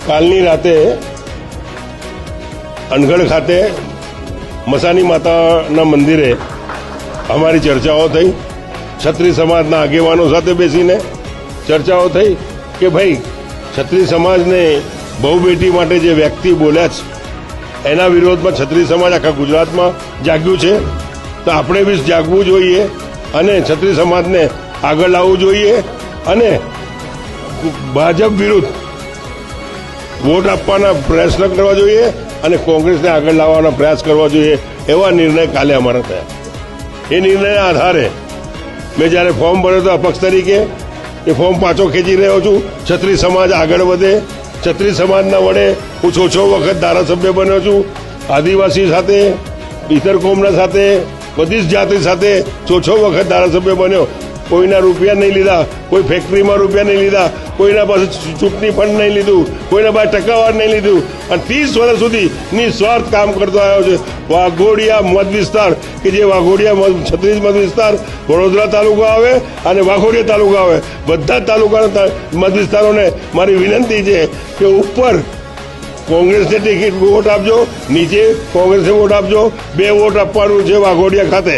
કાલની રાતે અનગઢ ખાતે મસાની માતાના મંદિરે અમારી ચર્ચાઓ થઈ. ક્ષત્રિય સમાજના આગેવાનો સાથે બેસીને ચર્ચાઓ થઈ કે ભાઈ ક્ષત્રિય સમાજને બહુ બેટી માટે જે વ્યક્તિ બોલ્યા છે એના વિરોધમાં ક્ષત્રિય સમાજ આખા ગુજરાતમાં જાગ્યું છે. તો આપણે બી જાગવું જોઈએ અને ક્ષત્રિય સમાજને આગળ લાવવું જોઈએ અને ભાજપ વિરુદ્ધ વોટ આપવાના પ્રયત્ન કરવા જોઈએ અને કોંગ્રેસને આગળ લાવવાનો પ્રયાસ કરવા જોઈએ એવા નિર્ણય કાલે અમારા થયા. એ નિર્ણયના આધારે મેં જ્યારે ફોર્મ ભર્યો હતો અપક્ષ તરીકે એ ફોર્મ પાછો ખેંચી રહ્યો છું. ક્ષત્રિય સમાજ આગળ વધે. ક્ષત્રિય સમાજના વડે હું 6 વખત ધારાસભ્ય બન્યો છું. આદિવાસી સાથે, ઇતર કોમના સાથે, બધી જ જાતિ સાથે 6 વખત ધારાસભ્ય બન્યો. કોઈના રૂપિયા નહીં લીધા, કોઈ ફેક્ટરીમાં રૂપિયા નહીં લીધા, કોઈના પાસે ચૂંટણી ફંડ નહીં લીધું, કોઈના પાસે ટકાવાર નહીં લીધું અને 30 વર્ષ સુધી નિસ્વાર્થ કામ કરતો આવ્યો છે. વાઘોડિયા મત વિસ્તાર કે જે વાઘોડિયા ક્ષત્રિય મત વિસ્તાર વડોદરા તાલુકા આવે અને વાઘોડિયા તાલુકા આવે, બધા તાલુકાના મત વિસ્તારોને મારી વિનંતી છે કે ઉપર કોંગ્રેસને ટિકિટ વોટ આપજો, નીચે કોંગ્રેસને વોટ આપજો. 2 વોટ આપવાનું છે વાઘોડિયા ખાતે.